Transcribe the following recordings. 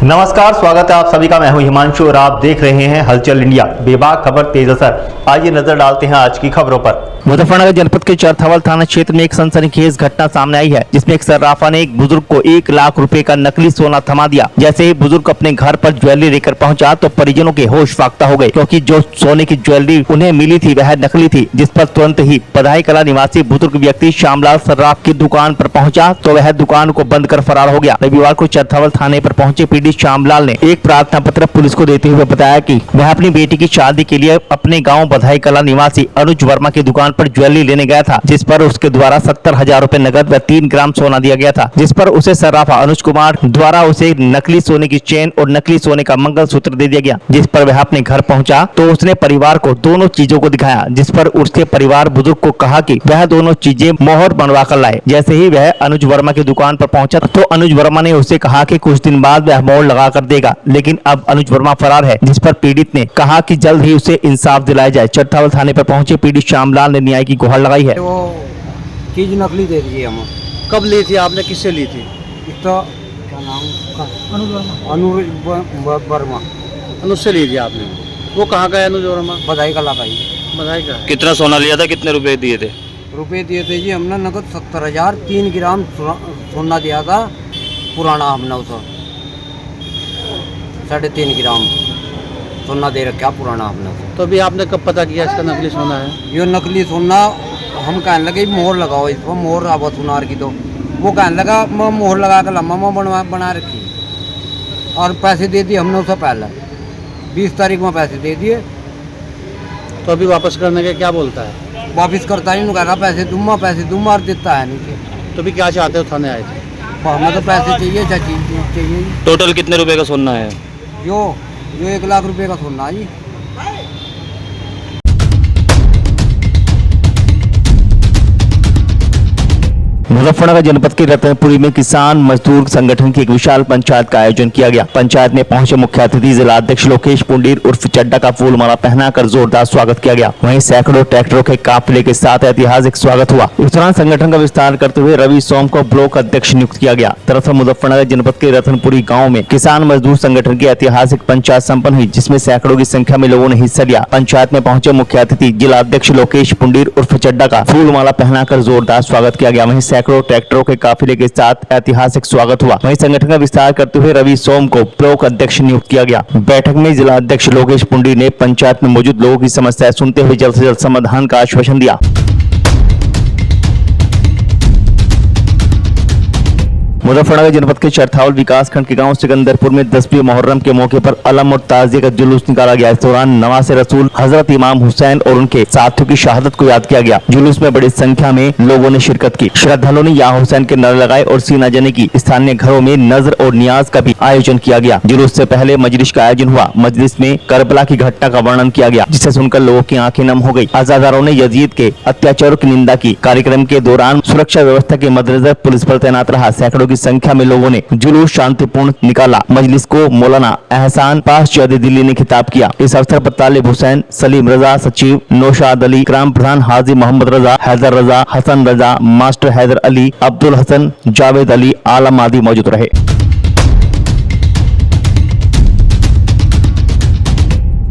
नमस्कार, स्वागत है आप सभी का। मैं हूं हिमांशु और आप देख रहे हैं हलचल इंडिया। बेबाक खबर तेज असर। आइए नजर डालते हैं आज की खबरों पर। मुजफ्फरनगर जनपद के चरथावल थाना क्षेत्र में एक सनसनीखेज घटना सामने आई है, जिसमें एक सर्राफा ने एक बुजुर्ग को 1 लाख रुपए का नकली सोना थमा दिया। जैसे ही बुजुर्ग अपने घर पर ज्वेलरी लेकर पहुंचा तो परिजनों के होश फाख्ता हो गए, क्योंकि जो सोने की ज्वेलरी उन्हें मिली थी वह नकली थी। जिस पर तुरंत ही बधाई कला निवासी बुजुर्ग व्यक्ति श्यामलाल सर्राफ की दुकान पर पहुंचा तो वह दुकान को बंद कर फरार हो गया। रविवार को चरथावल थाने पर पहुंचे पीड़ित श्यामलाल ने एक प्रार्थना पत्र पुलिस को देते हुए बताया कि वह अपनी बेटी की शादी के लिए अपने गांव बधाई कला निवासी अनुज वर्मा की दुकान पर ज्वेलरी लेने गया था, जिस पर उसके द्वारा 70,000 रुपए नकद व 3 ग्राम सोना दिया गया था। जिस पर उसे सर्राफा अनुज कुमार द्वारा उसे नकली सोने की चेन और नकली सोने का मंगलसूत्र दे दिया गया। जिस पर वह अपने घर पहुंचा तो उसने परिवार को दोनों चीजों को दिखाया, जिस पर उसके परिवार बुजुर्ग को कहा कि वह दोनों चीजें मोहर बनवा कर लाए। जैसे ही वह अनुज वर्मा की दुकान पर पहुंचा तो अनुज वर्मा ने उसे कहा कि कुछ दिन बाद वह मोहर लगा कर देगा, लेकिन अब अनुज वर्मा फरार है। जिस पर पीड़ित ने कहा कि जल्द ही उसे इंसाफ दिलाया जाए। चरथावल थाने पर पहुंचे पीड़ित श्यामलाल ने न्याय की गुहार लगाई है। वो चीज नकली दे दी हम। कब ली थी आपने, किससे ली थी? तो क्या नाम अनुज वर्मा अनुज से ली थी आपने। वो कहाँ का है अनुज वर्मा? बधाई कला का ही। बधाई का है। कितना सोना लिया था, कितने रुपए दिए थे? रुपए दिए थे जी हमने नकद 70,000, 3 ग्राम सोना दिया था पुराना। हमने उसे 3.5 ग्राम सोना दे रखा पुराना हमने। तो अभी आपने कब पता किया इसका नकली सोना है? ये नकली सोना हम कहने लगे मोहर लगाओ इस पर, मोहर आवा सुनार की। तो वो कहने लगा मैं मोहर लगा कर लम्बा बना रखी और पैसे दे दिए हमने उसे पहले 20 तारीख में पैसे दे दिए। तो अभी वापस करने के क्या बोलता है? वापिस करता ही नहीं, कह रहा पैसे दूंगा और देता है नीचे। तो अभी क्या चाहते हो? थाने आए थे? हमें तो पैसे चाहिए। टोटल कितने रुपए का सोना है? जो 1 लाख रुपए का सोना है जी। मुजफ्फरनगर जनपद के रतनपुरी में किसान मजदूर संगठन की एक विशाल पंचायत का आयोजन किया गया। पंचायत में पहुंचे मुख्य अतिथि जिला अध्यक्ष लोकेश पुंडीर उर्फ चड्डा का फूलमाला पहनाकर जोरदार स्वागत किया गया। वहीं सैकड़ों ट्रैक्टरों के काफिले के साथ ऐतिहासिक स्वागत हुआ। इस दौरान संगठन का विस्तार करते हुए रवि सोम को ब्लॉक अध्यक्ष नियुक्त किया गया। दरअसल मुजफ्फरनगर जनपद के रतनपुरी गाँव में किसान मजदूर संगठन की ऐतिहासिक पंचायत सम्पन्न हुई, जिसमें सैकड़ों की संख्या में लोगों ने हिस्सा लिया। पंचायत में पहुंचे मुख्य अतिथि जिला अध्यक्ष लोकेश पुंडीर उर्फ चड्डा का फूलमाला पहनाकर जोरदार स्वागत किया गया। वहीं सैकड़ों ट्रैक्टरों के काफिले के साथ ऐतिहासिक स्वागत हुआ। वहीं संगठन का विस्तार करते हुए रवि सोम को ब्लॉक अध्यक्ष नियुक्त किया गया। बैठक में जिला अध्यक्ष लोकेश पुंडी ने पंचायत में मौजूद लोगों की समस्याएं सुनते हुए जल्द से जल्द समाधान का आश्वासन दिया। मुजफ्फरनगर जनपद के चरथावल विकासखंड के गांव सिकंदरपुर में 10वीं मुहर्रम के मौके पर अलम और ताज़िये का जुलूस निकाला गया। इस दौरान नवासे रसूल हजरत इमाम हुसैन और उनके साथियों की शहादत को याद किया गया। जुलूस में बड़ी संख्या में लोगों ने शिरकत की। श्रद्धालुओं ने या हुसैन के नारे लगाए और सीना जने की। स्थानीय घरों में नजर और नियाज का भी आयोजन किया गया। जुलूस से पहले मजलिस का आयोजन हुआ। मजलिस में करबला की घटना का वर्णन किया गया, जिसे सुनकर लोगों की आंखें नम हो गई। अज़ादारों ने यजीद के अत्याचारों की निंदा की। कार्यक्रम के दौरान सुरक्षा व्यवस्था के मद्देनजर पुलिस पर तैनात रहा। सैकड़ों की संख्या में लोगों ने जुलूस शांतिपूर्ण निकाला। मजलिस को मौलाना एहसान पास चौधरी दिल्ली ने खिताब किया। इस अवसर पर तालिब हुसैन, सलीम रजा सचिव, नौशाद अली, ग्राम प्रधान हाजी मोहम्मद रजा, हैदर रजा, हसन रजा, मास्टर हैदर अली, अब्दुल हसन, जावेद अली, आलम आदि मौजूद रहे।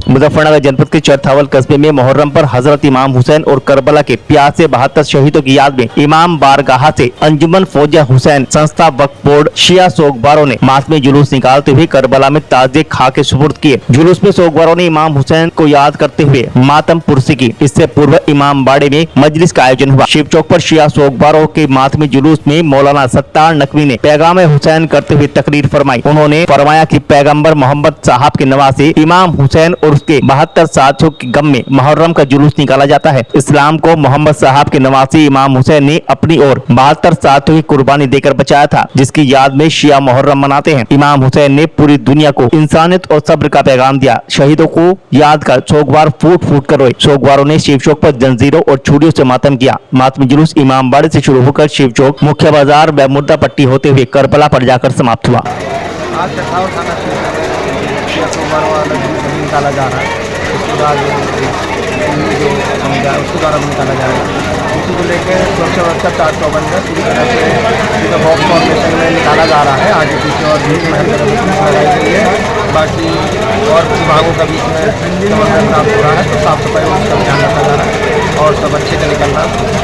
मुजफ्फरनगर जनपद के चरथावल कस्बे में मुहर्रम पर हजरत इमाम हुसैन और करबला के प्यासे 72 शहीदों की याद में इमाम बारगाह से अंजुमन फौजा हुसैन संस्था वक्फ बोर्ड शिया सोगवारों ने मातमी जुलूस निकालते हुए करबला में ताज़िये खा के सुपुर्द किए। जुलूस में सोगवारों ने इमाम हुसैन को याद करते हुए मातम पुरसी की। इससे पूर्व इमाम बाड़े में मजलिस का आयोजन हुआ। शिव चौक पर शिया सोगवारों के मातमी जुलूस में मौलाना सत्तार नकवी ने पैगाम हुसैन करते हुए तकरीर फरमाई। उन्होंने फरमाया कि पैगम्बर मोहम्मद साहब के नवासे इमाम हुसैन और उसके 72 साथियों के गम में मुहर्रम का जुलूस निकाला जाता है। इस्लाम को मोहम्मद साहब के नवासी इमाम हुसैन ने अपनी और 72 साथियों की कुर्बानी देकर बचाया था, जिसकी याद में शिया मुहर्रम मनाते हैं। इमाम हुसैन ने पूरी दुनिया को इंसानियत और सब्र का पैगाम दिया। शहीदों को याद कर सोगवार फूट फूट कर रोए। सोगवारों ने शिव चौक पर जंजीरों और छुरियों से मातम किया। मातमी जुलूस इमाम बाड़े से शुरू होकर शिव चौक, मुख्य बाजार व मुर्दा पट्टी होते हुए करबला पर जाकर समाप्त हुआ। आज चरथावल थाना निकाला जा रहा है। उसके बाद उसके द्वारा निकाला जा रहा है। इसी को लेकर सुरक्षा व्यवस्था 4 चौबंद है। पूरी तरह से इसे बॉक्स फॉर्मेशन में निकाला जा रहा है। आगे पीछे और बीच में हर तरफ पुलिस लगाई गई है। बाकी और विभागों का बीच में समन्वय प्राप्त हो रहा है, तो साफ सफाई का ध्यान रखा जा रहा है और सब अच्छे से निकल रहा है।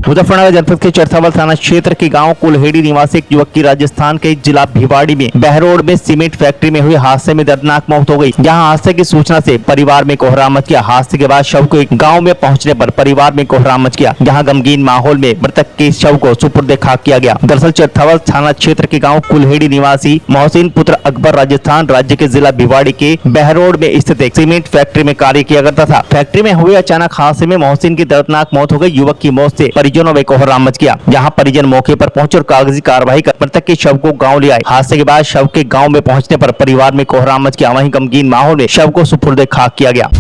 मुजफ्फरनगर जनपद के चरथावल थाना क्षेत्र के गांव कुलहेड़ी निवासी एक युवक की राजस्थान के जिला भिवाड़ी में बहरोड में सीमेंट फैक्ट्री में हुए हादसे में दर्दनाक मौत हो गई। जहां हादसे की सूचना से परिवार में कोहराम मच गया। हादसे के बाद शव को एक गांव में पहुंचने पर परिवार में कोहराम मच गया। जहां गमगीन माहौल में मृतक के शव को सुपुर्द खाक किया गया। दरअसल चरथावल थाना क्षेत्र के गाँव कुलहेड़ी निवासी मोहसिन पुत्र अकबर राजस्थान राज्य के जिला भिवाड़ी के बहरोड में स्थित एक सीमेंट फैक्ट्री में कार्य किया करता था। फैक्ट्री में हुए अचानक हादसे में मोहसिन की दर्दनाक मौत हो गई। युवक की मौत से परिजनों में कोहराम मच गया। जहां परिजन मौके पर पहुंचे और कागजी कार्रवाई कर मृतक के शव को गांव ले आए। हादसे के बाद शव के गांव में पहुंचने पर परिवार में कोहराम मच गया। वहीं गमगीन माहौल में शव को सुपुर्द खाक किया गया।